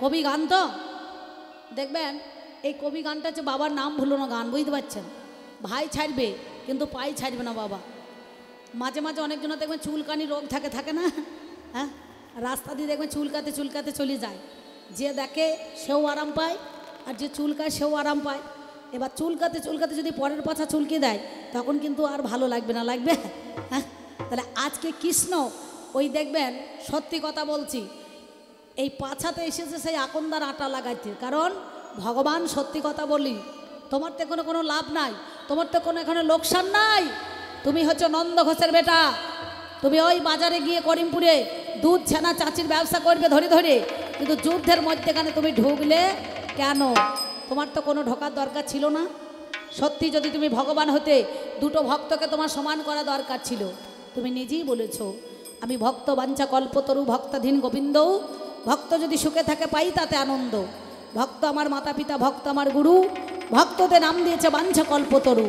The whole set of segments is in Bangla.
কবি গান তো দেখবেন, এই কবি গানটা হচ্ছে বাবার নাম ভুলোনো গান, বুঝতে পারছেন? ভাই ছাড়বে কিন্তু পাই ছাড়বে না বাবা। মাঝে মাঝে অনেকজনের দেখবেন চুলকানি রোগ থাকে না, হ্যাঁ, রাস্তা দিয়ে দেখবেন চুলকাতে চুলকাতে চলে যায়। যে দেখে সেও আরাম পায়, আর যে চুলকায় সেও আরাম পায়। এবার চুলকাতে চুলকাতে যদি পরের পাছা চুলকে দেয় তখন কিন্তু আর ভালো লাগবে না, লাগবে? হ্যাঁ, তাহলে আজকে কৃষ্ণ ওই দেখবেন, সত্যি কথা বলছি, এই পাছাতে এসেছে সেই আকন্দার আটা লাগাইতে। কারণ ভগবান সত্যি কথা বলি, তোমার তো কোনো লাভ নাই, তোমার তো কোনো এখানে লোকসান নাই। তুমি হচ্ছে নন্দ ঘোষের বেটা, তুমি ওই বাজারে গিয়ে করিমপুরে দুধ ছানা চাচির ব্যবসা করবে ধরে ধরে, কিন্তু যুদ্ধের মধ্যেখানে তুমি ঢুকলে কেন? তোমার তো কোনো ঢোকার দরকার ছিল না। সত্যি যদি তুমি ভগবান হতে দুটো ভক্তকে তোমার সমান করা দরকার ছিল। তুমি নিজেই বলেছো, আমি ভক্ত বাঞ্ছা কল্পতরু ভক্তাধীন গোবিন্দ, ভক্ত যদি সুখে থাকে পাই তাতে আনন্দ। ভক্ত আমার মাতা পিতা, ভক্ত আমার গুরু, ভক্তদের নাম দিয়েছে বাঞ্ছা কল্পতরু।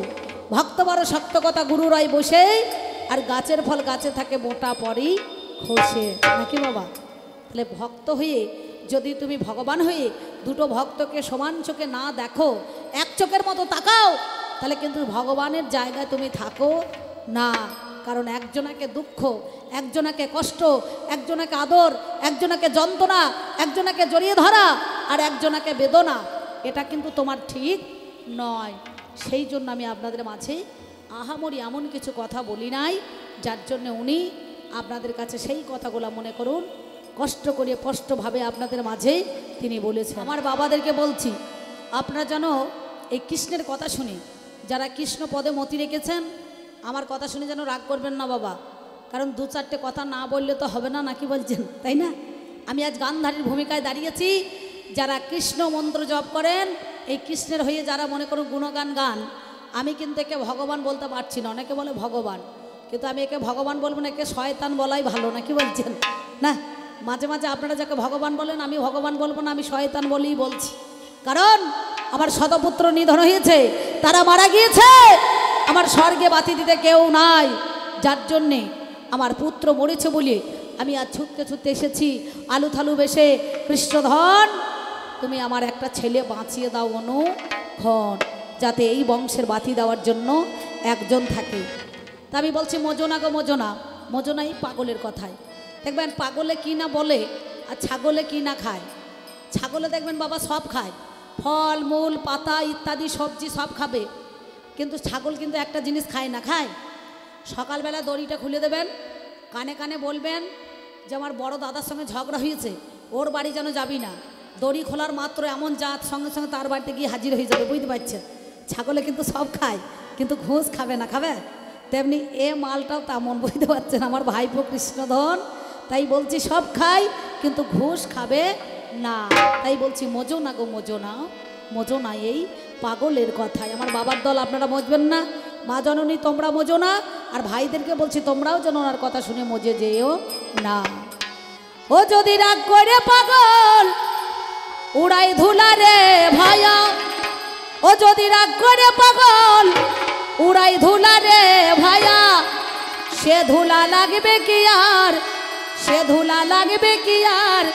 ভক্ত বড় শক্ত কথা গুরু রয় বসে, আর গাছের ফল গাছে থাকে মোটা পরই খসে, নাকি বাবা? তাহলে ভক্ত হয়ে যদি তুমি ভগবান হয়ে দুটো ভক্তকে সমান চোখে না দেখো, এক চোখের মতো তাকাও, তাহলে কিন্তু ভগবানের জায়গায় তুমি থাকো না। কারণ একজনাকে দুঃখ, একজনাকে কষ্ট, একজনাকে আদর, একজনাকে যন্ত্রণা, একজনাকে জড়িয়ে ধরা, আর একজনাকে বেদনা, এটা কিন্তু তোমার ঠিক নয়। সেই জন্য আমি আপনাদের মাঝে আহামরি এমন কিছু কথা বলি নাই, যার জন্য উনি আপনাদের কাছে সেই কথাগুলো মনে করুন কষ্ট করে স্পষ্টভাবে আপনাদের মাঝে তিনি বলেছেন। আমার বাবাদেরকে বলছি, আপনারা যেন এই কৃষ্ণের কথা শুনি, যারা কৃষ্ণ পদে মতি রেখেছেন, আমার কথা শুনে যেন রাগ করবেন না বাবা। কারণ দু চারটে কথা না বললে তো হবে না, নাকি বলছেন? তাই না? আমি আজ গানধারীর ভূমিকায় দাঁড়িয়েছি। যারা কৃষ্ণ মন্ত্র জপ করেন, এই কৃষ্ণের হয়ে যারা মনে করুন গুণগান গান, আমি কিন্তু একে ভগবান বলতে পারছি না। অনেকে বলে ভগবান, কিন্তু আমি একে ভগবান বলবো না, একে শয়তান বলাই ভালো, নাকি বলছেন? না, মাঝে মাঝে আপনারা যাকে ভগবান বলেন, আমি ভগবান বলবো না, আমি শয়তান বলেই বলছি। কারণ আমার শতপুত্র নিধন হয়েছে, তারা মারা গিয়েছে, আমার স্বর্গে বাতি দিতে কেউ নাই, যার জন্যে আমার পুত্র মরেছে বলে আমি আজ ছুটতে ছুটতে এসেছি আলু থালু বেশে। কৃষ্ণধন, তুমি আমার একটা ছেলে বাঁচিয়ে দাও অনুক্ষণ, যাতে এই বংশের বাতি দেওয়ার জন্য একজন থাকে। তা আমি বলছি, মজনা গো মজনা, মজনা এই পাগলের কথায়। দেখবেন পাগলে কি না বলে, আর ছাগলে কি না খায়। ছাগলে দেখবেন বাবা সব খায়, ফল মূল পাতা ইত্যাদি সবজি সব খাবে, কিন্তু ছাগল কিন্তু একটা জিনিস খায় না। খায়, সকালবেলা দড়িটা খুলে দেবেন, কানে কানে বলবেন যে আমার বড় দাদার সঙ্গে ঝগড়া হয়েছে, ওর বাড়ি যেন যাবি না। দড়ি খোলার মাত্র এমন জাত সঙ্গে সঙ্গে তার বাড়িতে গিয়ে হাজির হয়ে যাবে, বুঝতে পারছেন? ছাগলে কিন্তু সব খায়, কিন্তু ঘুষ খাবে না। খাবে? তেমনি এ মালটাও তেমন, বুঝতে পারছেন? আমার ভাইপো কৃষ্ণধন, তাই বলছি সব খায় কিন্তু ঘুষ খাবে না। তাই বলছি মজনা গো মজনা, মজনা এই পাগলের কথায়। আমার বাবার দল আপনারা মজবেন না, মা জননী তোমরা মজো না, আর ভাইদেরকে বলছি তোমরাও যেন ওনার কথা শুনে মজে যেও না। ও যদি রাগ করে পাগল উড়াই ধুলা রে ভাইয়া, ও যদি রাগ করে পাগল উড়াই ধুলা রে ভাইয়া, সে ধুলা লাগবে কি আর, সে ধুলা লাগবে কি আর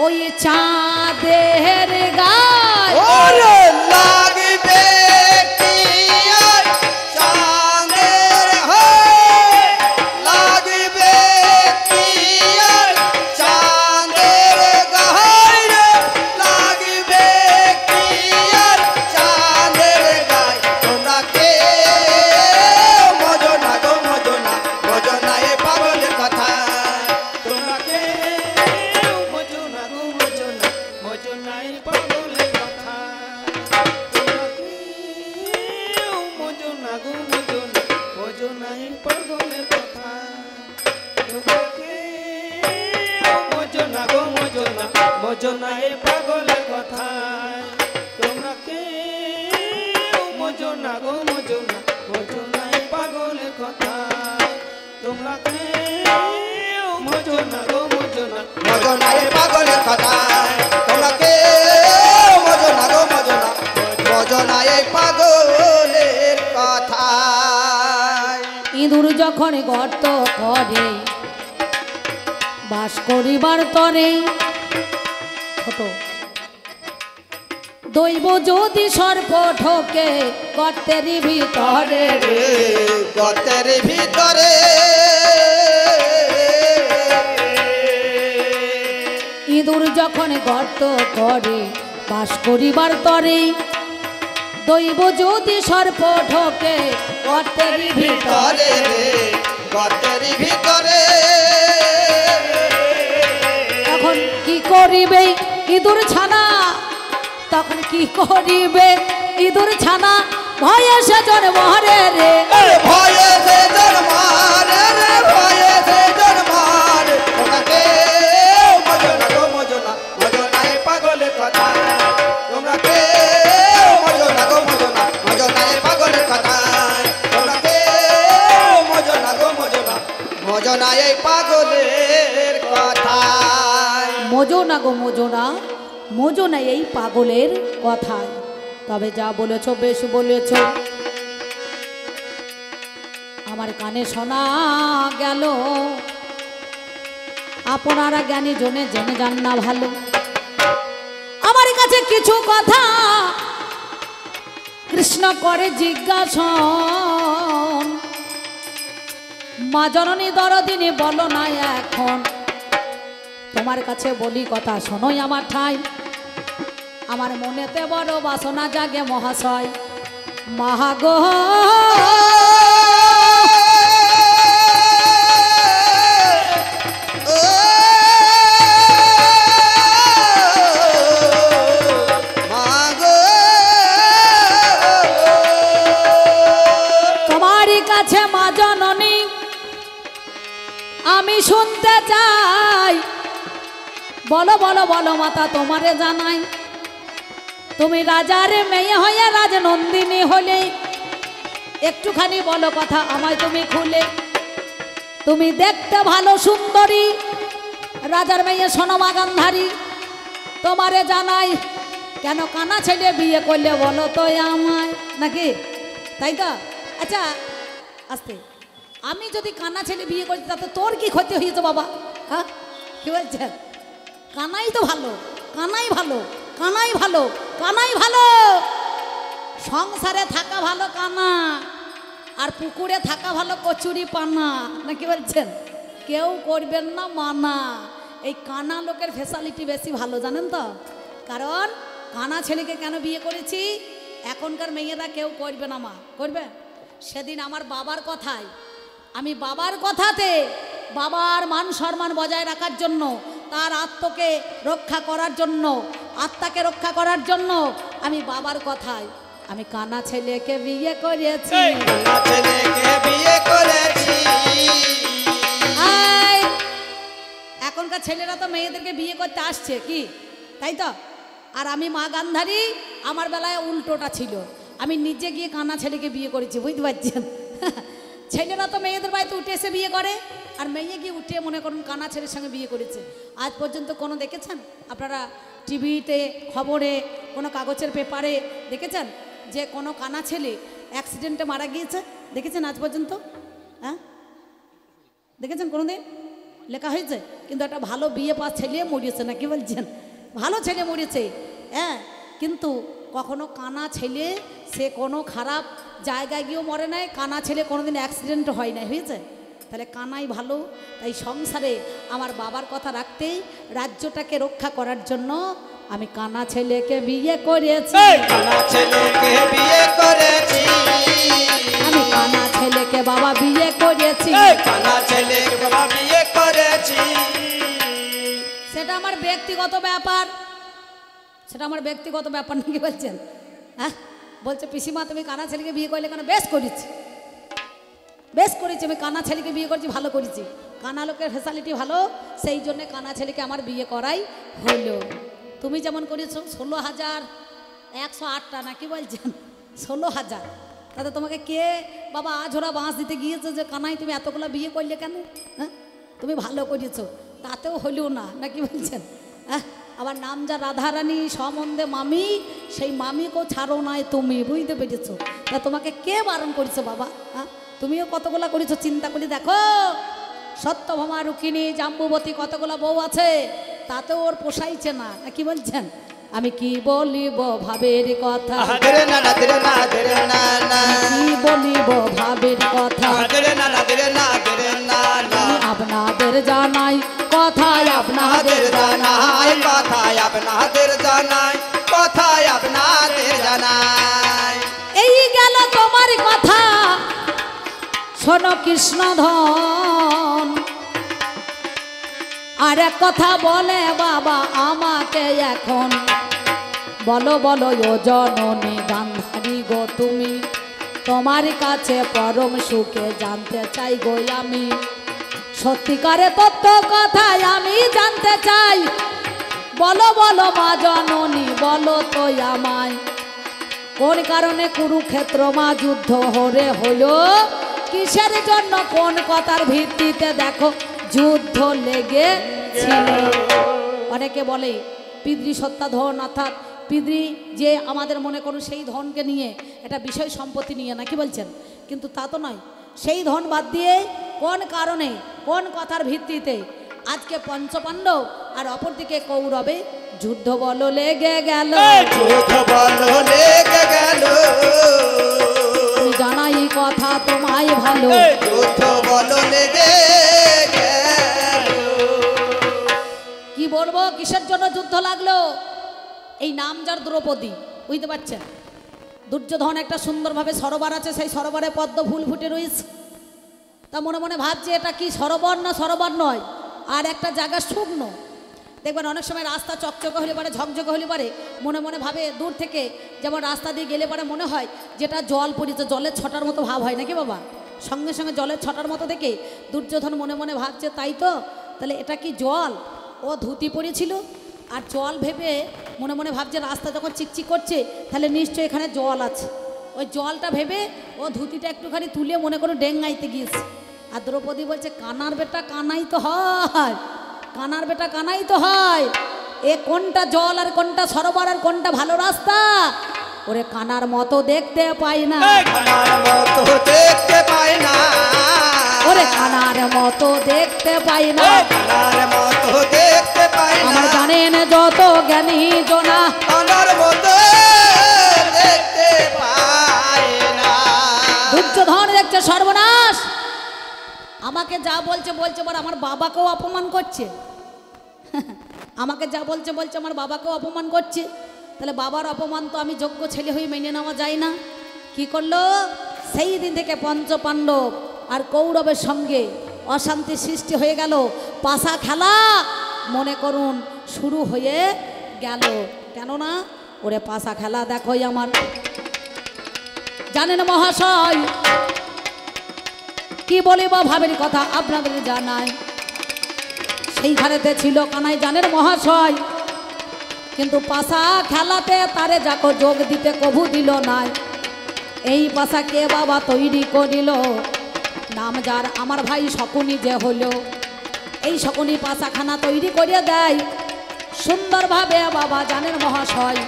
ওই চাঁদের গায়ে। ওরে লাগবে কি আর চাঁদের গায়ে, লাগবে কি আর চাঁদের গায়ে, লাগবে কি আর চাঁদের গায়ে। তোমরা কে মজনা গো মজনা, মজনা এ পাগলের কথা। তোমরা কে মজনা গো মজনা, মজনা এ পাগলের কথা। তোমরা কে মজনা গো মজনা, মজনা এ পাগলের কথা। তোমরা কে মজনা গো মজনা, মজনা এ পাগলের কথা। তোমরা কে মজনা গো মজনা, মজনা এ পাগলের কথা। তোমরা কে মজনা গো মজনা, মজনা এ পাগলের কথা। তোমরা কে মজনা গো মজনা, মজনা এ পাগলের কথা। ইঁদুর যখন গর্ত করে বাস করিবার তরে, ছোট দৈব যদি সর্প ঠোকে গর্তের ভিতরে রে, গর্তের ভিতরে ইঁদুর যখন গর্ত করে বাস করিবার তরে, দৈব যদি সর্প ঢোকে গর্তের ভিতরে রে, গর্তের ভিতরে তখন কি করিবে ইঁদুর ছানা, তখন কি করিবে ইঁদুর ছানা, ভয়ে সে জন্মরে রে, ভয়ে সে জন্মারে রে, ভয়ে সে জন্মারে। তোমরা কেউ বোঝো না গো বোঝো না, বোঝো না এই পাগলের কথা। তোমরা কেউ বোঝো না গো বোঝো না, বোঝো না এই পাগলের কথা। তোমরা কেউ বোঝো না গো বোঝো না, বোঝো না এই পাগলের কথা। মোজো না গো মোজো না, মোজো না এই পাগলের কথায়। তবে যা বলেছ বেশ বলেছ, আমার কানে শোনা গেল, আপনারা জ্ঞানী জনে জেনে যান না ভালো। আমার কাছে কিছু কথা কৃষ্ণ করে জিজ্ঞাসন, মা জননী দরদিনী বলো না এখন, তোমার কাছে বলি কথা শোনোই আমার ঠাই। আমার মনেতে বড় বাসনা জাগে মহাশয়, মহাগো তোমারই কাছে মা জননী আমি শুনতে চাই, বলো বলো বলো মাতা তোমারে জানাই, তুমি রাজার মেয়ে হয়ে রাজনন্দিনী হলে, একটুখানি বলো কথা আমায় তুমি খুলে। তুমি দেখতে ভালো সুন্দরী, রাজার মেয়ে সোনামা গান্ধারী, তোমারে জানাই কেন কানা ছেলে বিয়ে করলে বলো তো আমায়, নাকি তাই তো? আচ্ছা আস্তে, আমি যদি কানা ছেলে বিয়ে করি তাতে তোর কি ক্ষতি হয়েছে বাবা? হ্যাঁ কি বলছেন? কানাই তো ভালো, কানাই ভালো, কানাই ভালো, কানাই ভালো। সংসারে থাকা ভালো কানা, আর পুকুরে থাকা ভালো কচুরি পানা, না কি বলছেন? কেউ করবেন না মানা। এই কানা লোকের ফ্যাসিলিটি বেশি ভালো, জানেন তো? কারণ কানা ছেলেকে কেন বিয়ে করেছি, এখনকার মেয়েরা কেউ করবে না মা, করবে? সেদিন আমার বাবার কথায়, আমি বাবার কথাতে, বাবার মান সম্মান বজায় রাখার জন্য, তার আত্মকে রক্ষা করার জন্য, আত্মাকে রক্ষা করার জন্য, আমি বাবার কথায় আমি কানা ছেলেকে বিয়ে করেছি। কানা ছেলেকে বিয়ে করেছি। এখনকার ছেলেরা তো মেয়েদেরকে বিয়ে করতে আসছে, কি তাই তো? আর আমি মা গান্ধারী, আমার বেলায় উল্টোটা ছিল, আমি নিজে গিয়ে কানা ছেলেকে বিয়ে করেছি, বুঝতে পারছেন? ছেলেরা তো মেয়েদের বাড়িতে উঠে এসে বিয়ে করে, আর মেয়ে গিয়ে উঠে মনে করুন কানা ছেলের সঙ্গে বিয়ে করেছে। আজ পর্যন্ত কোনো দেখেছেন আপনারা? টিভিতে, খবরে, কোনো কাগজের পেপারে দেখেছেন যে কোনো কানা ছেলে অ্যাক্সিডেন্টে মারা গিয়েছে? দেখেছেন আজ পর্যন্ত? হ্যাঁ দেখেছেন কোনো দিন? লেখা হয়েছে? কিন্তু একটা ভালো বিয়ে পাস ছেলে মরিয়েছে, না কি বলছেন? ভালো ছেলে মরিয়েছে, হ্যাঁ। কিন্তু কখনো কানা ছেলে সে কোনো খারাপ জায়গায় গিয়েও মরে নাই, কানা ছেলে কোনোদিন অ্যাক্সিডেন্ট হয় নাই, হয়েছে? তাহলে কানাই ভালো। তাই সংসারে আমার বাবার কথা রাখতেই, রাজ্যটাকে রক্ষা করার জন্য আমি কানা ছেলেকে বিয়ে করেছি। কানা ছেলেকে বিয়ে করেছি। আমি কানা ছেলেকে বাবা বিয়ে করেছি। কানা ছেলেকে বাবা বিয়ে করেছি। সেটা আমার ব্যক্তিগত ব্যাপার, সেটা আমার ব্যক্তিগত ব্যাপার, নাকি বলছেন? হ্যাঁ বলছে পিসিমা তুমি কানা ছেলেকে বিয়ে করলে কেন? বেশ করেছি, বেশ করেছি, আমি কানা ছেলেকে বিয়ে করেছি, ভালো করেছি। কানা লোকের ফ্যাসিলিটি ভালো, সেই জন্যে কানা ছেলেকে আমার বিয়ে করাই হলো। তুমি যেমন করেছো 16,108টা, না কি বলছেন? 16,000। তাতে তোমাকে কে বাবা আঝোরা বাঁশ দিতে গিয়েছে যে কানাই তুমি এতগুলো বিয়ে করলে কেন? হ্যাঁ তুমি ভালো করেছো, তাতেও হলেও না, না কি বলছেন? হ্যাঁ আবার নাম যা রাধারানী সম্বন্ধে মামি, সেই মামিকেও ছাড়ো নাই তুমি, বুঝতে পেরেছো? তা তোমাকে কে বারণ করেছো বাবা? হ্যাঁ তুমিও কতগুলা করেছো, চিন্তা করে দেখো। সত্যভামা, রুক্মিণী, জাম্বুবতী কতগুলা বউ আছে, তাতেও ওর পোষাইছে না, না কি বলছেন? আমি কি বলিব ভাবের কথা, তেরে না না তেরে না তেরে না না, কি বলিব ভাবের কথা, তেরে না না তেরে না তেরে না না, আপনাদের জানাই কথায় আপনাদের জানাই কথায় আপনাদের জানাই কথায় আপনাদের জানাই। এই গেল তোমার কথা শোনো কৃষ্ণধন, আর এক কথা বলে বাবা আমাকে এখন, বলো বলো ও জননী গান্ধারী গো তুমি, তোমার কাছে পরম সুখে জানতে চাই গো আমি, সত্যিকারে তত্ত্ব কথায় আমি জানতে চাই, বলো বলো মা জননী বলো তো আমায়, কোন কারণে কুরুক্ষেত্র মা যুদ্ধ হরে হলো, কিসের জন্য কোন কথার ভিত্তিতে দেখো যুদ্ধ লেগেছিল। অনেকে বলে পিতৃ সত্তা ধন, অর্থাৎ পিতৃ যে আমাদের মনে করুন সেই ধনকে নিয়ে এটা বিষয় সম্পত্তি নিয়ে নাকি বলছেন, কিন্তু তা তো নয়। সেই ধন বাদ দিয়ে কোন কারণে কোন কথার ভিত্তিতে আজকে পঞ্চপাণ্ডব আর অপরদিকে কৌরবে যুদ্ধ বল লেগে গেল, যুদ্ধ বল লেগে গেল, আমি জানাই কথা তোমায় ভালো, যুদ্ধ বল লেগে গেল। কি বলবো কিসের জন্য যুদ্ধ লাগলো, এই নাম যার দ্রৌপদী বুঝতে পারছেন, দুর্যোধন একটা সুন্দরভাবে সরোবর আছে, সেই সরোবরে পদ্ম ফুল ফুটে রয়েছে, তা মনে মনে ভাবছে এটা কি সরোবর না সরোবর নয়, আর একটা জায়গা শুকনো, দেখবেন অনেক সময় রাস্তা চকচকে হলে পারে ঝকঝকে হলে পারে মনে মনে ভাবে দূর থেকে, যেমন রাস্তা দিয়ে গেলে পারে মনে হয় যেটা জল পড়েছে, জলের ছটার মতো ভাব হয় নাকি বাবা, সঙ্গে সঙ্গে জলের ছটার মতো দেখে দুর্যোধন মনে মনে ভাবছে তাই তো, তাহলে এটা কি জল, ও ধুতি পড়েছিল আর জল ভেবে মনে মনে ভাবছে রাস্তা যখন চিকচিক করছে তাহলে নিশ্চয়ই এখানে জল আছে, ওই জলটা ভেবে ও ধুতিটা একটুখানি তুলে মনে করে ডেঙ্গাইতে গিয়েছে, আর দ্রৌপদী বলছে কানার বেটা কানাই তো হয়, কানার বেটা কানাই তো হয়, এ কোনটা জল আর কোনটা সরোবর আর কোনটা ভালো রাস্তা, ওরে কানার মতো দেখতে পাই না, কানার মতো দেখতে পাই না, ওরে কানার মতো দেখতে পাই না, কানার মতো দেখতে পাই না, আমার জানেন যত জ্ঞানী জনা, কানার মতো দেখতে পাই না। দুর্যোধন দেখছে সর্বনাশ, আমাকে যা বলছে বলছে বল আমার বাবাকেও অপমান করছে, আমাকে যা বলছে বলছে আমার বাবাকেও অপমান করছে, তাহলে বাবার অপমান তো আমি যোগ্য ছেলে হয়ে মেনে নেওয়া যায় না, কি করলো সেই দিন থেকে পঞ্চপাণ্ডব আর কৌরবের সঙ্গে অশান্তি সৃষ্টি হয়ে গেল, পাশা খেলা মনে করুন শুরু হয়ে গেল, কেননা ওরে পাশা খেলা দেখো আমার, জানেন মহাশয় কি বলিব ভাবের কথা আপনাদের জানাই, সেইখানেতে ছিল কানাই জানের মহাশয়, কিন্তু পাশা খেলাতে তারে যাকো যোগ দিতে কভু দিল নাই, এই পাশা কে বাবা তৈরি করিল, নাম যার আমার ভাই শকুনি যে হলো, এই শকুনি পাশাখানা তৈরি করিয়া দেয় সুন্দরভাবে বাবা জানের মহাশয়,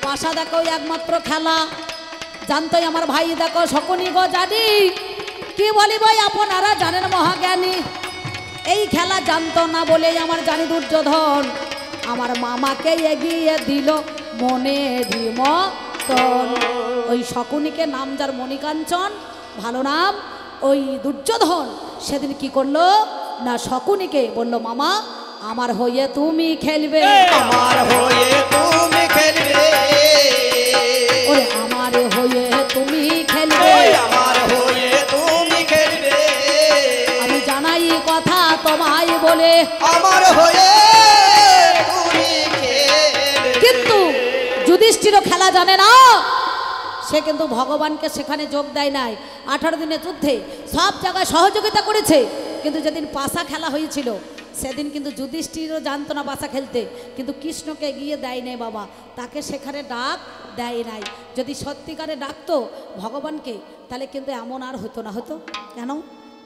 পাশা দেখো একমাত্র খেলা, জানতোই আমার ভাই দেখো শকুনি গো জানি, কি বলি ভাই আপনারা জানেন মহাজ্ঞানী, এই খেলা জানতো না বলে আমার জানি দুর্যোধন আমার মামাকে এগিয়ে দিল মনেরই মতন, ওই শকুনিকে নাম যার মণিকাঞ্চন ভালো নাম, ওই দুর্যোধন সেদিন কি করলো না শকুনিকে বলল মামা আমার হয়ে তুমি খেলবে, আমার হয়ে তুমি খেলবে, ওরে আমার হয়ে তুমি খেলবে, আমার হয়ে তুমি খেলবে, আমি জানাই কথা তোমায় বলে, আমার হয়ে তুমি খেলবে। কিন্তু যুধিষ্ঠির খেলা জানে না, সে কিন্তু ভগবানকে সেখানে যোগ দেয় নাই, 18 দিনের যুদ্ধে সব জায়গায় সহযোগিতা করেছে, কিন্তু যেদিন পাশা খেলা হয়েছিল সেদিন কিন্তু যুধিষ্ঠিরও জানতো না পাশা খেলতে, কিন্তু কৃষ্ণকে এগিয়ে দেয় নাই বাবা, তাকে সেখানে ডাক দেয় নাই, যদি সত্যিকারে ডাকতো ভগবানকে তাহলে কিন্তু এমন আর হতো না, হতো কেন,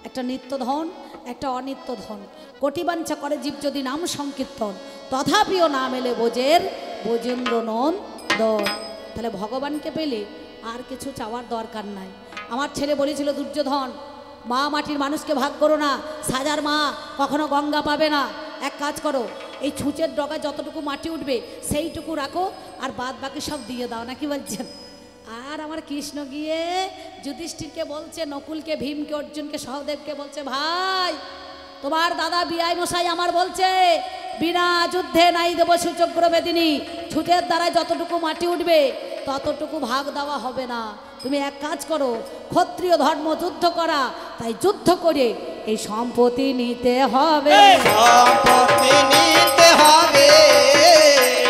একটা নিত্য ধন একটা অনিত্য ধন, কোটিবাঞ্ছা করে জীব যদি নাম সংকীর্তন, তথাপিও নাম এলে বোঝের বোজেন্দ্র নন্দন, তাহলে ভগবানকে পেলে আর কিছু চাওয়ার দরকার নাই। আমার ছেলে বলেছিল দুর্যোধন মা মাটির মানুষকে ভাগ করো না, সাজার মা কখনো গঙ্গা পাবে না, এক কাজ করো এই ছুঁচের ডগায় যতটুকু মাটি উঠবে সেইটুকু রাখো, আর বাদ বাকি সব দিয়ে দাও, নাকি বলছেন? আর আমার কৃষ্ণ গিয়ে যুধিষ্ঠিরকে বলছে, নকুলকে, ভীমকে, অর্জুনকে, সহদেবকে বলছে, ভাই তোমার দাদা বিআই মশাই আমার বলছে বিনা যুদ্ধে নাই দেব সুচক্র বেদিনী, ছুটের দ্বারায় যতটুকু মাটি উঠবে ততটুকু ভাগ দেওয়া হবে না। তুমি এক কাজ করো, ক্ষত্রিয় ধর্ম যুদ্ধ করা, তাই যুদ্ধ করে এই সম্পত্তি নিতে হবে। সম্পত্তি নিতে হবে,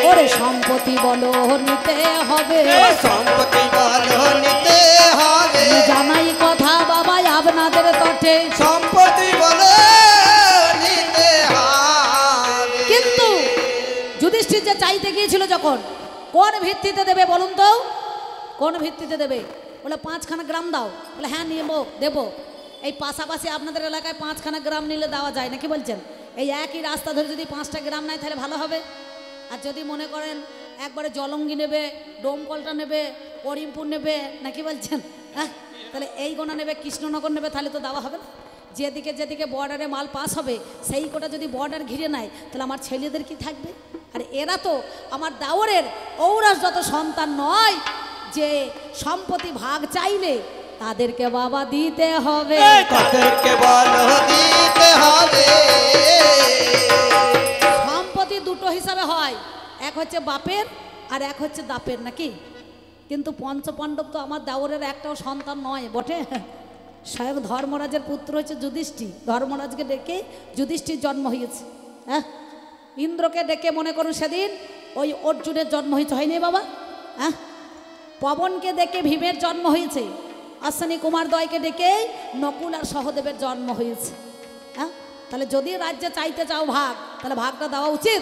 ওরে সম্পত্তি বলো নিতে হবে, সম্পত্তি বলো নিতে হবে। জানাই কথা বাবাই আপনাদের তটে, সম্পত্তি বলো নিতে হবে। কিন্তু যুধিষ্ঠির যে চাইতে গিয়েছিল যখন, কোন ভিত্তিতে দেবে বলুন তো? কোন ভিত্তিতে দেবে? বলে 5খানা গ্রাম দাও। বলে হ্যাঁ নেবো, দেবো। এই পাশাপাশি আপনাদের এলাকায় 5খানা গ্রাম নিলে দেওয়া যায়, নাকি বলছেন? এই একই রাস্তা ধরে যদি 5টা গ্রাম নেয় তাহলে ভালো হবে। আর যদি মনে করেন একবারে জলঙ্গি নেবে, ডোমকলটা নেবে, করিমপুর নেবে, নাকি বলছেন, হ্যাঁ, তাহলে এই গোনা নেবে, কৃষ্ণনগর নেবে, তাহলে তো দেওয়া হবে না। যেদিকে যেদিকে বর্ডারে মাল পাস হবে সেই কোটা যদি বর্ডার ঘিরে নেয় তাহলে আমার ছেলেদের কি থাকবে? আর এরা তো আমার দাওরের ঔরাস যত সন্তান নয় যে সম্পত্তি ভাগ চাইলে তাদেরকে বাবা দিতে হবে, তাদেরকে বলো দিতে হবে। সম্পত্তি দুটো হিসাবে হয়, এক হচ্ছে বাপের আর এক হচ্ছে দাপের, নাকি? কিন্তু পঞ্চপাণ্ডব তো আমার দাওরের একটাও সন্তান নয় বটে। স্বয়ং ধর্মরাজের পুত্র হচ্ছে যুধিষ্ঠির, ধর্মরাজকে ডেকে যুধিষ্ঠির জন্ম হয়েছে। হ্যাঁ, ইন্দ্রকে ডেকে মনে করুন সেদিন ওই অর্জুনের জন্ম হয়েছে, হয়নি বাবা? হ্যাঁ, পবনকে ডেকে ভীমের জন্ম হয়েছে, অশ্বিনী কুমার দ্বয়কে ডেকে নকুল আর সহদেবের জন্ম হয়েছে। হ্যাঁ, তাহলে যদি রাজ্যে চাইতে চাও ভাগ, তাহলে ভাগটা দেওয়া উচিত।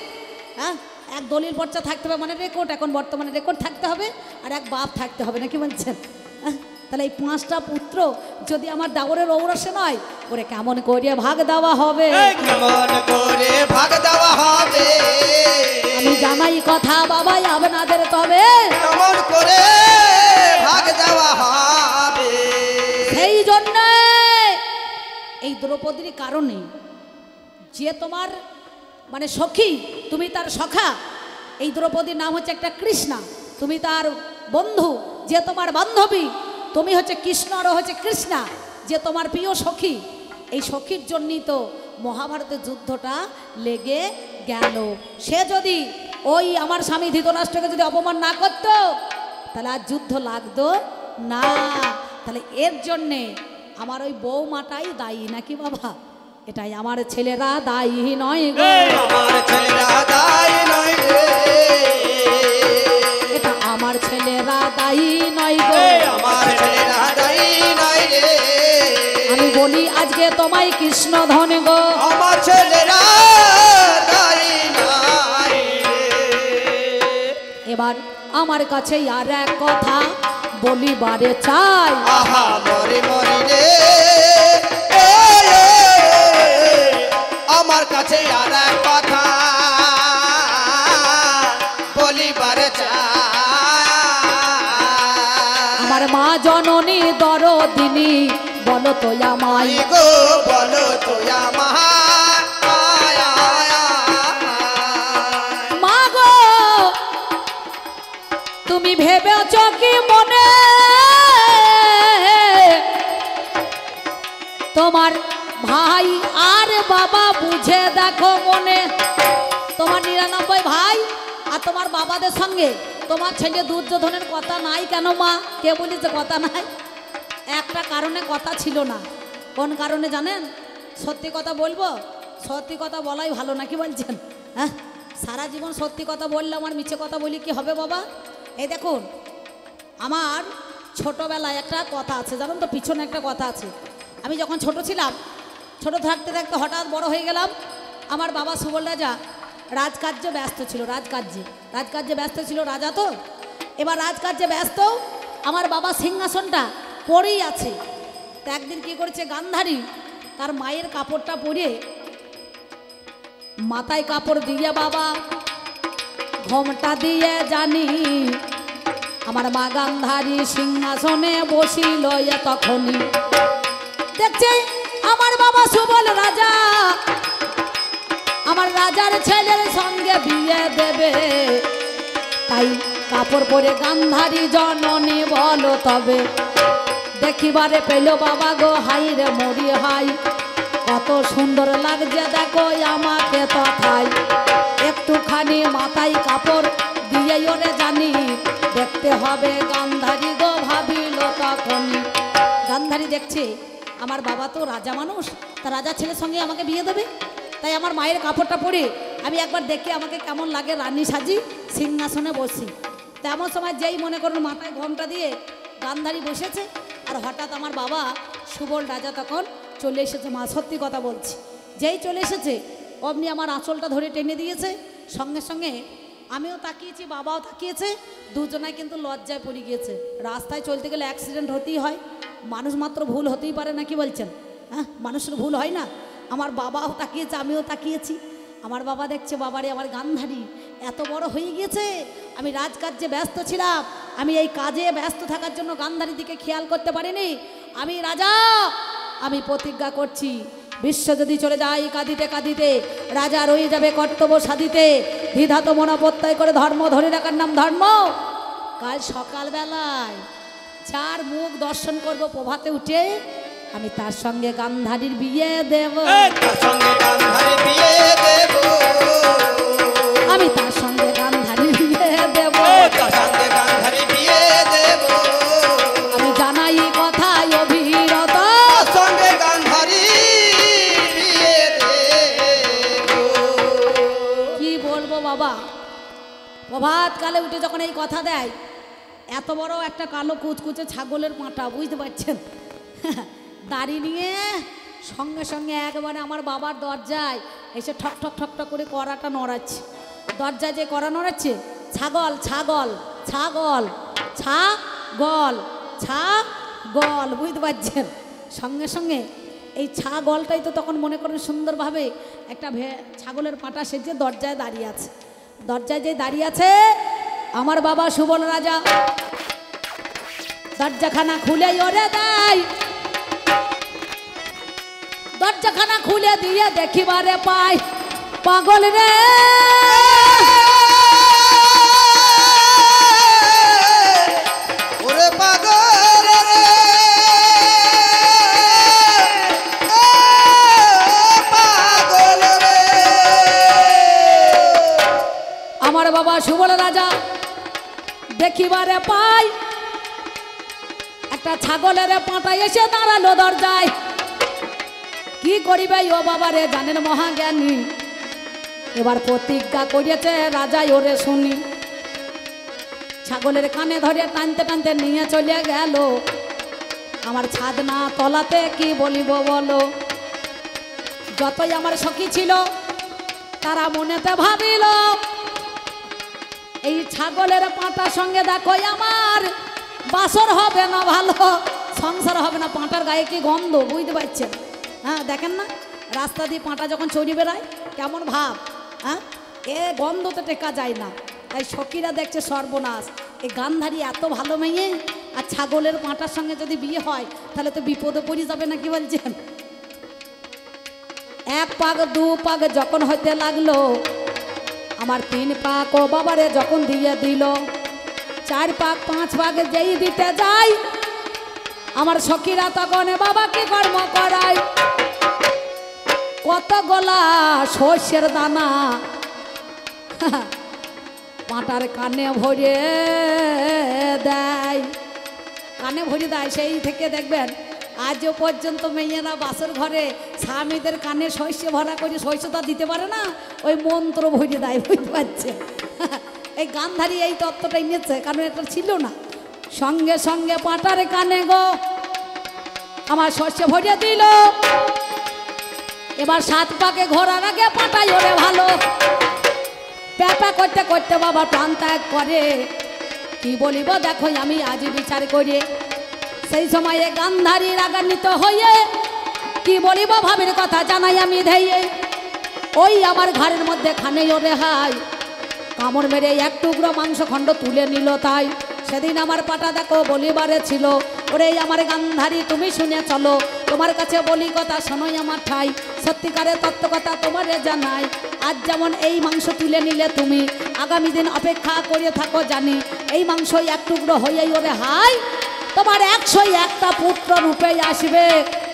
হ্যাঁ, এক দলিল পর্চা থাকতে হবে, মানে রেকর্ড, এখন বর্তমানে রেকর্ড থাকতে হবে, আর এক বাপ থাকতে হবে, নাকি বলছেন? হ্যাঁ, তাহলে এই 5টা পুত্র যদি আমার দাওরের ঔরসে নয়, ওরে কেমন করে ভাগ দেওয়া হবে? কেমন করে ভাগ দেওয়া হবে? আমি জানাই কথা বাবাই আপনাদের তবে, কেমন করে ভাগ দেওয়া হবে? সেই জন্য এই দ্রৌপদীর কারণে যে তোমার মানে সখী, তুমি তার সখা, এই দ্রৌপদীর নাম হচ্ছে একটা কৃষ্ণা, তুমি তার বন্ধু, যে তোমার বান্ধবী, তুমি হচ্ছে কৃষ্ণ আর হচ্ছে কৃষ্ণা, যে তোমার প্রিয় সখী। এই সখীর জন্যই তো মহাভারতের যুদ্ধটা লেগে গেল। সে যদি ওই আমার স্বামী ধৃতরাষ্ট্রকে যদি অপমান না করতো তাহলে আর যুদ্ধ লাগতো না। তাহলে এর জন্যে আমার ওই বৌমাটাই দায়ী, নাকি বাবা? এটাই আমার ছেলেরা দায়ী নয় গো, আমার ছেলেরা দায়ী নয় রে, এটা আমার ছেলেরা দায়ী নয় গো, আমার ছেলেরা দায়ী নয় রে। আমি বলি আজকে তোমায় কৃষ্ণ ধন গো, আমার ছেলেরা দায়ী নয় রে। এবার আমার কাছে আর এক কথা বলিবারে চাই, আহা মরে মরি রে, আমার কাছে আর এক কথা বলিবার চাই। আমার মা জননী দরদিনী বলো তো আমায় আই গো বলো তো আমায়, আয়, আয়, আয়। মা গো, তুমি ভেবেছ কি মনে তোমার ভাই আর বাবা বুঝে দেখো মনে, তোমার 99 ভাই আর তোমার বাবাদের সঙ্গে তোমার ছেলে দুর্যোধনের কথা নাই কেন মা? কে বলেছে কথা নাই? একটা কারণে কথা ছিল না। কোন কারণে জানেন? সত্যি কথা বলবো, সত্যি কথা বলাই ভালো, নাকি বলছেন? হ্যাঁ, সারা জীবন সত্যি কথা বললাম আর মিছে কথা বলি কি হবে বাবা? এই দেখুন, আমার ছোটবেলায় একটা কথা আছে জানেন তো, পিছনে একটা কথা আছে। আমি যখন ছোট ছিলাম, ছোট থাকতে থাকতে হঠাৎ বড় হয়ে গেলাম। আমার বাবা সুবল রাজা রাজকার্যে ব্যস্ত ছিল, রাজকার্যে ব্যস্ত ছিল রাজা তো। এবার রাজকার্যে ব্যস্ত, আমার বাবা সিংহাসনটা পড়েই আছে। তো একদিন কী করেছে, গান্ধারী তার মায়ের কাপড়টা পরিয়ে মাথায় কাপড় দিয়ে বাবা ঘোমটা দিয়ে জানি আমার মা গান্ধারী সিংহাসনে বসিল তখনই। দেখছে আমার বাবা সুবল রাজা আমার রাজার ছেলের সঙ্গে বিয়ে দেবে, তাই কাপড় পরে গান্ধারী জননী বলো তবে। দেখিবারে পেল বাবা গো হাই রে মরি হাই, কত সুন্দর লাগছে দেখো আমাকে তথাই। একটুখানি মাথায় কাপড় দিয়ে ওরে জানি, দেখতে হবে গান্ধারী গো ভাবিল তখনই। গান্ধারী দেখছে আমার বাবা তো রাজা মানুষ, তা রাজার ছেলের সঙ্গে আমাকে বিয়ে দেবে, তাই আমার মায়ের কাপড়টা পরে আমি একবার দেখে আমাকে কেমন লাগে রানী সাজি সিংহাসনে বসি। তেমন সময় যেই মনে করুন মাথায় ঘোমটা দিয়ে গান্ধারী বসেছে, আর হঠাৎ আমার বাবা সুবল রাজা তখন চলে এসেছে। মা সত্যি কথা বলছি, যেই চলে এসেছে অমনি আমার আঁচলটা ধরে টেনে দিয়েছে। সঙ্গে সঙ্গে আমিও তাকিয়েছি, বাবাও তাকিয়েছে, দুজনাই কিন্তু লজ্জায় পড়ে গিয়েছে। রাস্তায় চলতে গেলে অ্যাক্সিডেন্ট হতেই হয়, মানুষ মাত্র ভুল হতেই পারে না, কি বলছেন? হ্যাঁ, মানুষের ভুল হয় না। আমার বাবাও তাকিয়েছে, আমিও তাকিয়েছি। আমার বাবা দেখছে বাবারে আমার গান্ধারী এত বড় হয়ে গিয়েছে, আমি রাজকার্যে ব্যস্ত ছিলাম, আমি এই কাজে ব্যস্ত থাকার জন্য গান্ধারীর দিকে খেয়াল করতে পারিনি। আমি রাজা, আমি প্রতিজ্ঞা করছি বিশ্ব যদি চলে যায় কাঁদিতে কাঁদিতে, রাজা রয়ে যাবে কর্তব্য সাধিতে। দ্বিধাত মনা প্রত্যয় করে ধর্ম ধরে রাখার নাম ধর্ম। কাল সকালবেলায় যার মুখ দর্শন করব প্রভাতে উঠে, আমি তার সঙ্গে গান্ধারীর বিয়ে দেব, আমি তার সঙ্গে গান্ধারীর বিয়ে দেব, আমি জানাই কথায় অভিরত সঙ্গে গান্ধারী বিয়ে দেব। কি বলবো বাবা, প্রভাত কালে উঠে যখন এই কথা দেয়, এত বড় একটা কালো কুচকুচে ছাগলের পাঁটা, বুঝতে পারছেন, দাড়ি নিয়ে সঙ্গে সঙ্গে একেবারে আমার বাবার দরজায় এসে ঠক ঠক ঠক ঠক করে কড়াটা নড়াচ্ছে। দরজায় যে কড়া নড়াচ্ছে, ছাগল ছাগল ছাগল ছাগল ছাগল, বুঝতে পারছেন। সঙ্গে সঙ্গে এই ছাগলটাই তো তখন মনে করেন সুন্দরভাবে একটা ছাগলের পাঁটা সেজে দরজায় দাঁড়িয়ে আছে। দরজায় যে দাঁড়িয়ে আছে আমার বাবা সুবল রাজা, দরজাখানা খুলে ওরে দেয়, দরজাখানা খুলে দিয়ে দেখিবারে পাই পাগল রে, ওরে পাগল রে, পাগল রে। আমার বাবা সুবল রাজা দেখিবারে পাই একটা ছাগলের পাঁটা এসে দাঁড়ালো দরজায়। কি করিবে ও বাবারে জানেন মহাজ্ঞানী, এবার প্রতিজ্ঞা করিয়েছে রাজাই ওরে শুনি। ছাগলের কানে ধরে টানতে টানতে নিয়ে চলে গেল আমার ছাদনা তলাতে। কি বলিব বলো, যতই আমার সখী ছিল তারা মনেতে ভাবিল এই ছাগলের পাঁটার সঙ্গে দেখো আমার বাসর হবে না, ভালো সংসার হবে না। পাঁটার গায়ে কি গন্ধ, বুঝতে পারছেন? হ্যাঁ, দেখেন না রাস্তা দিয়ে পাঁটা যখন চড়ি বেড়ায় কেমন ভাব, হ্যাঁ, এ গন্ধ তো টেকা যায় না। তাই সখীরা দেখছে সর্বনাশ, এই গান্ধারী এত ভালো মেয়ে, আর ছাগলের পাঁটার সঙ্গে যদি বিয়ে হয় তাহলে তো বিপদে পড়ে যাবে না, কি বলছেন? এক পাক দু পাক যখন হইতে লাগলো, আমার তিন পাক ও বাবারে যখন দিয়ে দিল, চার পাক পাঁচ পাক যেই দিতে যায় আমার সখীরা তখন বাবাকে কর্ম করায়। কত গোলা শস্যের দানা পাঁটার কানে ভরে দেয়, কানে ভরে দেয়। সেই থেকে দেখবেন আজও পর্যন্ত মেয়েরা বাসর ঘরে স্বামীদের কানে শস্য ভরা করে, শস্যটা দিতে পারে না, ওই মন্ত্র ভরে দেয়, বুঝতে পারছে? এই গান্ধারী এই তত্ত্বটা নিয়েছে, কারণ এটা ছিল না। সঙ্গে সঙ্গে পাঁটার কানে গো আমার শস্য ভরে দিল। এবার সাত পাকে ঘোরার আগে পাঁটাই ওরে ভালো, প্যাপা করতে করতে বাবা প্রাণ ত্যাগ করে। কি বলিব দেখো আমি আজ বিচার করি, সেই সময়ে গান্ধারী রাগান্বিত হয়ে কি বলিব ভাবের কথা জানাই আমি ধেয়ে। ওই আমার ঘরের মধ্যে খানে ওরে হাই, কামড় মেরে এক টুকরো মাংস খণ্ড তুলে নিল। তাই সেদিন আমার পাটা দেখো বলিবারে ছিল, ওরে আমার গান্ধারী তুমি শুনে চলো, তোমার কাছে বলি কথা শোনোই আমার ঠাই, সত্যিকারের তত্ত্ব কথা তোমারে জানাই। আজ যেমন এই মাংস তুলে নিলে তুমি, আগামী দিন অপেক্ষা করে থাকো জানি, এই মাংস এক টুকরো হয়েই ওরে হাই তোমার 101টা পুত্র রূপে আসবে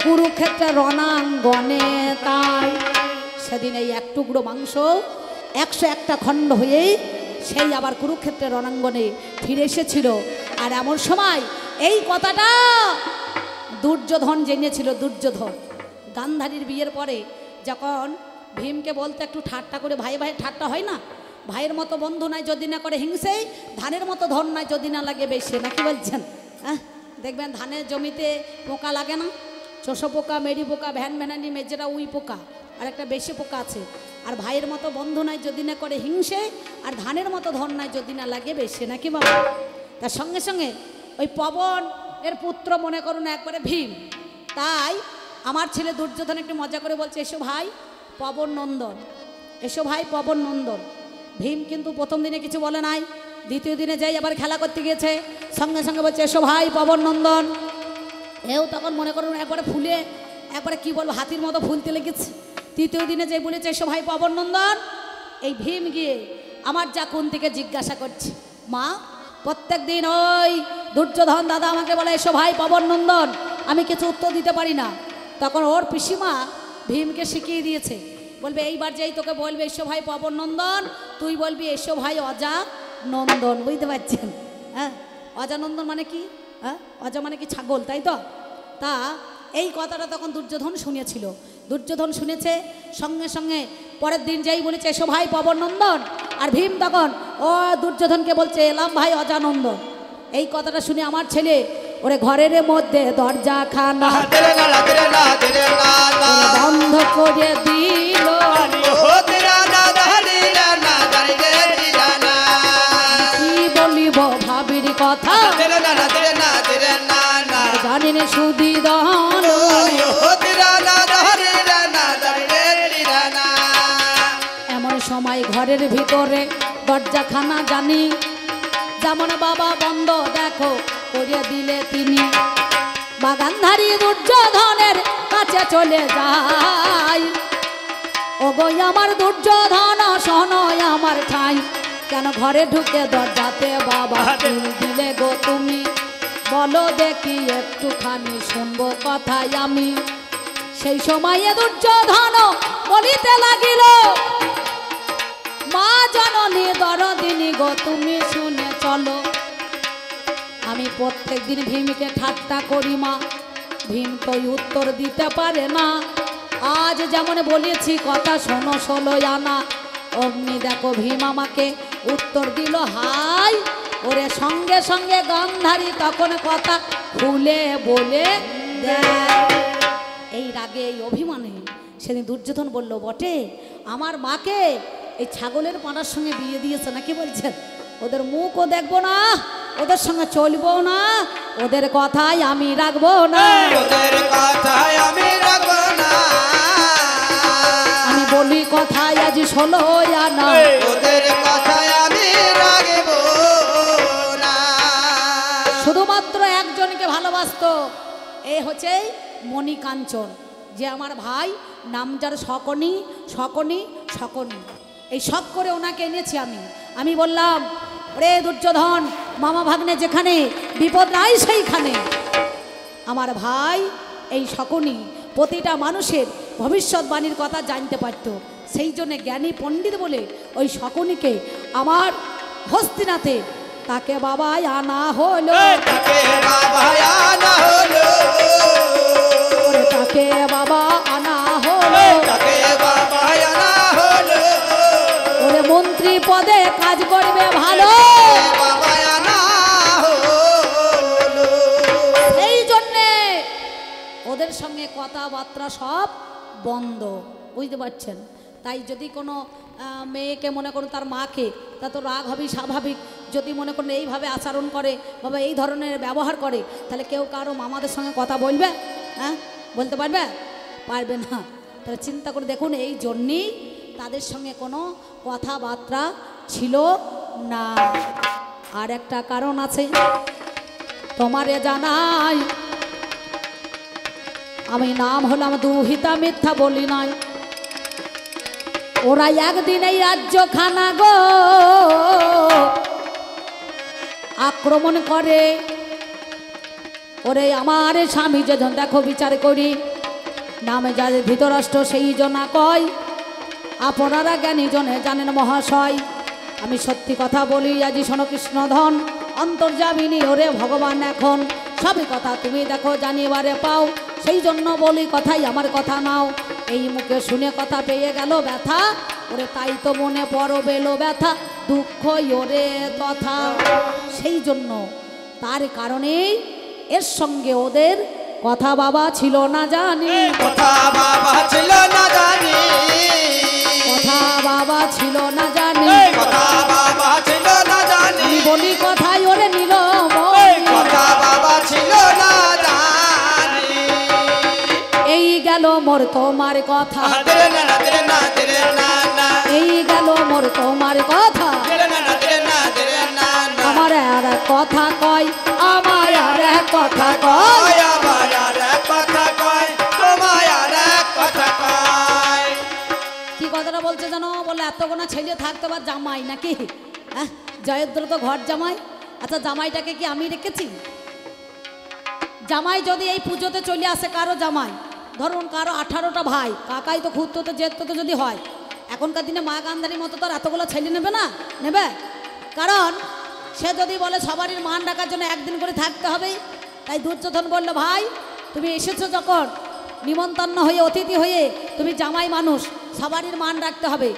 কুরুক্ষেত্রের রণাঙ্গনে। তাই সেদিন এই এক টুকরো মাংস 101টা খণ্ড হয়েই সেই আবার কুরুক্ষেত্রের রণাঙ্গনে ফিরে এসেছিল। আর এমন সময় এই কথাটা দুর্যোধন জেনেছিল। দুর্যোধন গান্ধারীর বিয়ের পরে যখন ভীমকে বলতে একটু ঠাট্টা করে, ভাই ভাই ঠাট্টা হয় না, ভাইয়ের মতো বন্ধু নাই যদি না করে হিংসেই, ধানের মতো ধন নাই যদি না লাগে বেশি, নাকি বলছেন? হ্যাঁ, দেখবেন ধানের জমিতে পোকা লাগে না, চোষো পোকা, মেরি পোকা, ভ্যান ভ্যানানি, মেজেরা উই পোকা, আর একটা বেশি পোকা আছে। আর ভাইয়ের মতো বন্ধু নাই যদি না করে হিংসে, আর ধানের মতো ধন নাই যদি না লাগে বেশি, নাকি বাবা? তার সঙ্গে সঙ্গে ওই পবন এর পুত্র মনে করুন একবারে ভীম। তাই আমার ছেলে দুর্যোধন একটু মজা করে বলছে, এসো ভাই পবন নন্দন, এসো ভাই পবন নন্দন। ভীম কিন্তু প্রথম দিনে কিছু বলে নাই, দ্বিতীয় দিনে যাই আবার খেলা করতে গিয়েছে, সঙ্গে সঙ্গে বলছে এসো ভাই পবন নন্দন। এও তখন মনে করুন একবারে ফুলে, একবারে কি বলবো হাতির মতো ফুলতে লেগেছে। তৃতীয় দিনে যে বলেছে এসো ভাই পবন নন্দন, এই ভীম গিয়ে আমার যা কুন্তিকে জিজ্ঞাসা করছে, মা প্রত্যেক দিন ওই দুর্যোধন দাদা আমাকে বলে এসো ভাই পবন নন্দন, আমি কিছু উত্তর দিতে পারি না। তখন ওর পিসিমা ভীমকে শিখিয়ে দিয়েছে, বলবে এইবার যেই তোকে বলবে এসো ভাই পবন নন্দন, তুই বলবি এসো ভাই অজা নন্দন। বুঝতে পারছেন? হ্যাঁ, অজানন্দন মানে কি? হ্যাঁ, অজা মানে কি ছাগল, তাই তো? তা এই কথাটা তখন দুর্যোধন শুনেছিল। দুর্যোধন শুনেছে, সঙ্গে সঙ্গে পরের দিন যেই বলেছে এসো ভাই পবন নন্দন, আর ভীম তখন ও দুর্যোধনকে বলছে এলাম ভাই অজানন্দন। এই কথাটা শুনে আমার ছেলে ওরে ঘরের মধ্যে দরজা খানা বন্ধ করে দিল, কি বলিব ভাবির কথা জানি না সুদি দহন। এমন সময় ঘরের ভিতরে দরজাখানা জানি যেমন বাবা বন্ধ দেখো করে দিলে তিনি, বাগানধারী দুর্যোধনের কাছে চলে যায়, ওগো আমার দুর্যোধন শোনয় আমার ঠাই, কেন ঘরে ঢুকে দরজাতে বাবা দিলে গো তুমি, বলো দেখি একটুখানি শুনবো কথাই আমি। সেই সময়ে দুর্যোধন বলিতে লাগিল, মা জননী দরদিনী গো তুমি শুনে চলো, আমি প্রত্যেক দিন ভীমকে ঠাট্টা করি মা, ভীম তো উত্তর দিতে পারে না, আজ যেমন বলেছি কথা শোনো 16 আনা। অমনি দেখো ভীম আমাকে উত্তর দিল হাই, ওরে সঙ্গে সঙ্গে গান্ধারী তখন কথা খুলে বলে দেয়। এই রাগে এই অভিমানে সেদিন দুর্যোধন বলল, বটে আমার মাকে এই ছাগলের পাড়ার সঙ্গে বিয়ে দিয়েছে, নাকি বলছেন? ওদের মুখও দেখবো না, ওদের সঙ্গে চলবো না, ওদের কথাই আমি রাখবো না, ওদের কথাই আমি রাখবো না, আমি বলি কথাই আজ 16 আনা, ওদের কথাই আমি রাখবো না। শুধুমাত্র একজনকে ভালোবাসতো, এ হচ্ছে মণিকাঞ্চন, যে আমার ভাই নাম যার শকুনি শকুনি শকুনি, এই শখ করে ওনাকে এনেছি আমি বললাম রে দুর্যোধন মামা ভাগ্নে যেখানে বিপদ নাই সেইখানে, আমার ভাই এই শকুনি প্রতিটা মানুষের ভবিষ্যৎবাণীর কথা জানতে পারত, সেই জন্যে জ্ঞানী পণ্ডিত বলে ওই শকুনিকে আমার হস্তিনাথে তাকে বাবাই আনা হলো, তাকে বাবা আনা হলো, তাকে বাবা আনা হলো, তাকে বাবা আনা হলো, ওরে মন্ত্রী পদে কাজ করবে ভালো, বাবা আনা হলো। সেই জন্যে ওদের সঙ্গে কথাবার্তা সব বন্ধ, বুঝতে পারছেন? তাই যদি কোনো মেয়েকে মনে করুন তার মাকে, তা তো রাগ হবেই স্বাভাবিক, যদি মনে করুন এইভাবে আচরণ করে বাবা এই ধরনের ব্যবহার করে, তাহলে কেউ কারো মামাদের সঙ্গে কথা বলবে? হ্যাঁ, বলতে পারবে? পারবে না। তাহলে চিন্তা করে দেখুন, এই জন্যেই তাদের সঙ্গে কোনো কথাবার্তা ছিল না। আর একটা কারণ আছে তোমারে জানাই, আমি নাম হলাম দুহিতা, মিথ্যা বলি নাই, ওরা একদিন এই রাজ্য খানা গো আক্রমণ করে। ওরে আমার স্বামী যখন দেখো বিচার করি, নামে যাদের ধৃতরাষ্ট্র সেই জনা কয়, আপনারা জ্ঞানী জনে জানেন মহাশয়। আমি সত্যি কথা বলি, আজি শোনো কৃষ্ণধন অন্তর্যামিনী ওরে ভগবান, এখন সবই কথা তুমি দেখো জানিবারে পাও, সেই জন্য বলি কথাই আমার কথা নাও। এই মুখে শুনে কথা পেয়ে গেল ব্যথা, ওরে তাই তো মনে পড়ো বেলো ব্যথা, দুঃখ ওরে তথা। সেই জন্য তার কারণেই এর সঙ্গে ওদের কথা বাবা ছিল না জানি, কথা বাবা ছিল না জানি, কথা বাবা ছিল না জানি, কথা বাবা ছিল না জানি, বলি কথাই ওরে নিল কথা বাবা ছিল না জানি। এই গেল মোর তোমার কথা, তেরে না না তেরে না তেরে না না, এই গেল মোর তোমার কথা। তেরে না না তেরে না তেরে না না, আমার আর এক কথা কয়, আমার আর এক কথা কয়, কয় আমার আর এক কথা কয়, তোমায় আর এক কথা কয়। কি কথাটা বলছে জানো? বলে এতগুলো ছেলে থাকতো বা জামাই নাকি? হ্যাঁ, জয়দ্র তো ঘর জামাই। আচ্ছা জামাইটাকে কি আমি রেখেছি? জামাই যদি এই পুজোতে চলে আসে, কারো জামাই ধরুন কারো 18টা ভাই, কাকাই তো খুঁড়তো তো জেঠতো তো যদি হয়, এখনকার দিনে মা গান্ধারীর মতো তো আর এতগুলো ছেলে নেবে না, নেবে? কারণ সে যদি বলে সবারই মান রাখার জন্য একদিন করে থাকতে হবে, তাই দুর্যোধন বলল, ভাই তুমি এসেছো যখন নিমন্ত্রণ হয়ে অতিথি হয়ে, তুমি জামাই মানুষ, সবারই মান রাখতে হবে।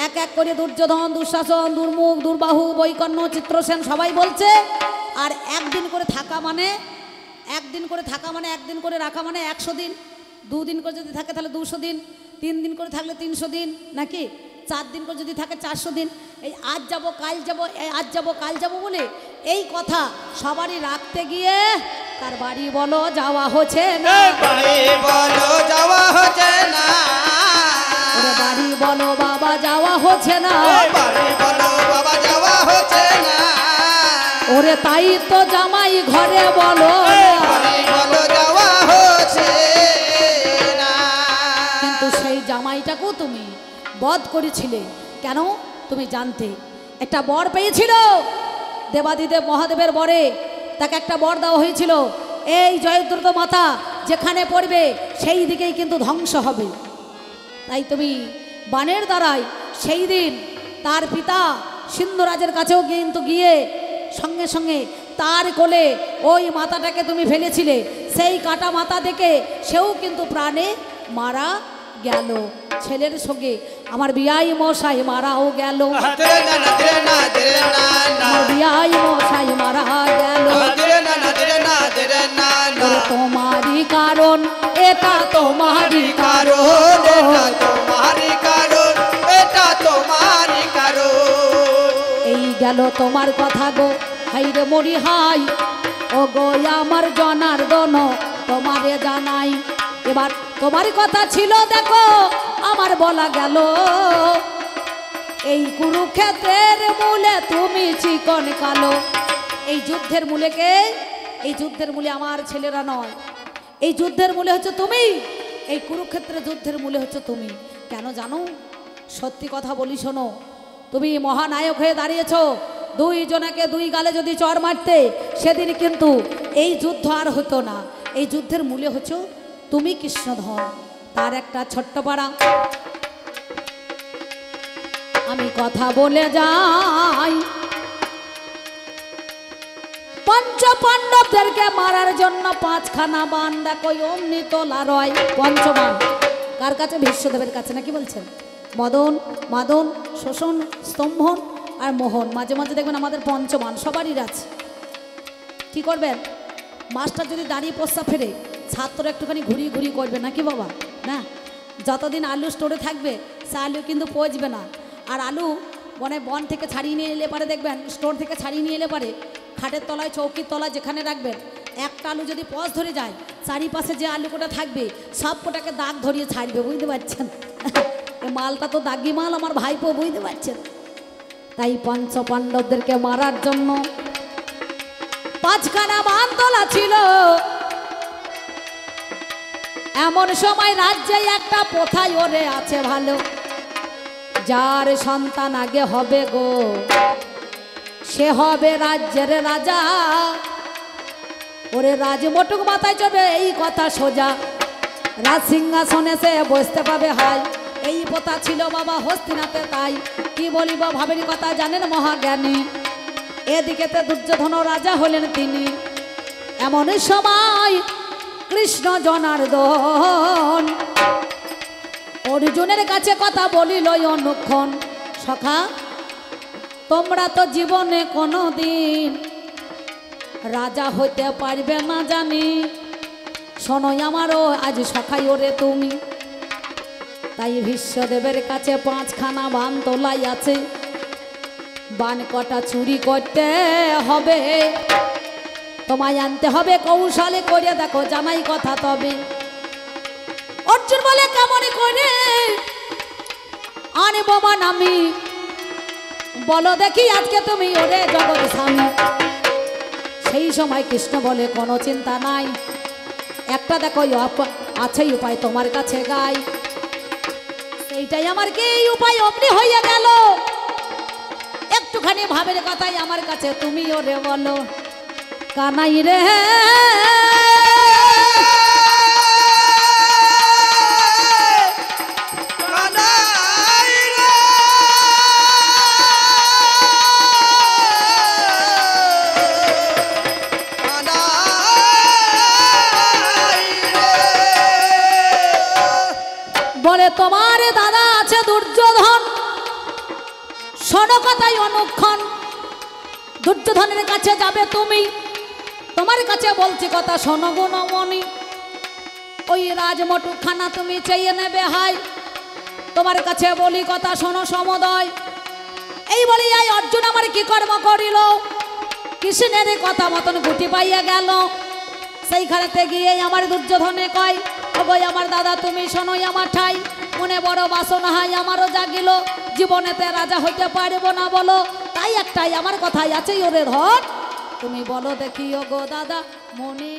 এক এক করে দুর্যোধন, দুঃশাসন, দুর্মুখ, দুর্বাহু, বৈকর্ণ, চিত্রসেন সবাই বলছে। আর একদিন করে থাকা মানে, একদিন করে থাকা মানে, একদিন করে রাখা মানে 100 দিন, 2 দিন করে যদি থাকে তাহলে 200 দিন, 3 দিন করে থাকলে 300 দিন নাকি, 4 দিন করে যদি থাকে 400 দিন। এই আজ যাব কাল যাব, আজ যাব কাল যাব বলে এই কথা সবারই রাখতে গিয়ে তার বাড়ি বলো যাওয়া হচ্ছে না, বাড়ি বলো যাওয়া হচ্ছে না, ওরে বাড়ি বলো বাবা যাওয়া হচ্ছে না, বাড়ি বলো বাবা যাওয়া হচ্ছে না, ওরে তাই তো জামাই ঘরে বলো বাড়ি বলো যাওয়া হচ্ছে না। কিন্তু সেই জামাইটাকেও তুমি বধ করেছিলে কেন? তুমি জানতে একটা বর পেয়েছিল দেবাদিদেব মহাদেবের বরে, তাকে একটা বর দেওয়া হয়েছিল, এই জয়দ্রত মাতা যেখানে পড়বে সেই দিকেই কিন্তু ধ্বংস হবে। তাই তুমি বানের দ্বারাই সেই দিন তার পিতা সিন্ধুরাজের কাছেও কিন্তু গিয়ে সঙ্গে সঙ্গে তার কোলে ওই মাতাটাকে তুমি ফেলেছিলে, সেই কাটা মাথা দেখে সেও কিন্তু প্রাণে মারা গেল। ছেলের সঙ্গে আমার বিয়াই মশাই মারাও গেল, বিয়াই মশাই মারা গেল। তোমারই কারণ, এটা তোমারই কারণ, তোমারই কারণ, এটা তোমারই কারণ। এই গেল তোমার কথা গো, হাই রে মরি হাই, ও গো আমার জনার্দন তোমারে জানাই। এবার তোমার কথা ছিল দেখো আমার বলা গেল, এই কুরুক্ষেত্রের মূলে তুমি চিকন কালো। এই যুদ্ধের মূলে কে? এই যুদ্ধের মূলে আমার ছেলেরা নয়, এই যুদ্ধের মূলে হচ্ছে তুমি, এই কুরুক্ষেত্রের যুদ্ধের মূলে হচ্ছে তুমি। কেন জানো? সত্যি কথা বলি শোনো, তুমি মহানায়ক হয়ে দাঁড়িয়েছো, 2 জনাকে 2 গালে যদি চর মারতে সেদিন কিন্তু এই যুদ্ধ আর হতো না। এই যুদ্ধের মূলে হচ্ছে তুমি কৃষ্ণধন। তার একটা ছোট্ট পাড়া আমি কথা বলে যাই, পঞ্চপাণ্ডবদেরকে মারার জন্য 5খানা বান দেখো অমনি তোলা রয়। পঞ্চবান কার কাছে? ভীষ্মদেবের কাছে নাকি বলছেন? মদন, মাদন, শোষণ, স্তম্ভন আর মোহন। মাঝে মাঝে দেখবেন আমাদের পঞ্চবান সবারই আছে। কি করবেন? মাস্টার যদি দাঁড়িয়ে প্রস্তাব ফেরে, ছাত্র একটুখানি ঘুরিয়ে ঘুরিয়ে করবে নাকি বাবা? না, যতদিন আলু স্টোরে থাকবে সে আলু কিন্তু পচবে না। আর আলু বন থেকে ছাড়িয়ে নিয়ে এলে পারে, দেখবেন স্টোর থেকে ছাড়িয়ে নিয়ে এলে পারে খাটের তলায়, চৌকির তলায় যেখানে রাখবেন, একটা আলু যদি পচ ধরে যায়, চারিপাশে যে আলু কোটা থাকবে সব কোটাকে দাগ ধরিয়ে ছাড়বে, বুঝতে পারছেন? এই মালটা তো দাগি মাল আমার ভাইপো, বুঝতে পারছেন? তাই পঞ্চপাণ্ডবদেরকে মারার জন্য 5খানা বান তোলা ছিল। এমন সময় রাজ্যে একটা প্রথাই ওরে আছে ভালো, যার সন্তান আগে হবে গো সে হবে রাজ্যের রাজা। ওরে রাজমটুক মাথায় চড়বে এই কথা সোজা, রাজ সিংহাসনে সে বসতে পাবে হাই। এই পোতা ছিল বাবা হস্তিনাতে, তাই কি বলিব ভাবের কথা জানেন মহাজ্ঞানী। এদিকেতে দুর্যোধন রাজা হলেন তিনি। এমন সময় কৃষ্ণ জনার্দন অর্জুনের কাছে কথা বলিল অনুক্ষণ, সখা তোমরা তো জীবনে কোনো দিন রাজা হইতে পারবে না জানি। শোনো আমারও আজ সখাই ওরে তুমি। তাই ভীষ্মদেবের কাছে 5খানা বান তোলাই আছে, বান কটা চুরি করতে হবে, তোমায় আনতে হবে কৌশলে করে দেখো জামাই কথা তবে। অর্জুন বলে কেমন করে আনবো বান আমি, বলো দেখি আজকে তুমি ওরে জগৎ স্বামী। সেই সময় কৃষ্ণ বলে কোনো চিন্তা নাই, একটা দেখো আছে উপায় তোমার কাছে গাই। সেইটাই আমার কি উপায় অমনি হইয়া গেল, একটুখানি ভাবের কথাই আমার কাছে তুমি ওরে বলো। কানাই রে বলে তোমার দাদা আছে দুর্যোধন, শোনো কথাই অনুক্ষণ। দুর্যোধনের কাছে যাবে তুমি, তোমার কাছে বলছি কথা শোনো গুণমণি। ওই রাজমটুখানা তুমি চেয়ে নেবে হাই, তোমার কাছে বলি কথা শোনো সমদয়। এই বলি এই অর্জুন আমার কি কর্ম করিল, কৃষ্ণের কথা মতন গুটি পাইয়া গেল। সেইখানেতে গিয়ে আমার দুর্যোধনে কয়, ওগো আমার দাদা তুমি শোনোই আমার ঠাই, মনে বড় বাসনা হাই আমারও জাগিল, জীবনেতে রাজা হইতে পারবো না বলো। তাই একটাই আমার কথাই আছে ওরে ধর, তুমি বলো দেখি ওগো দাদা মনে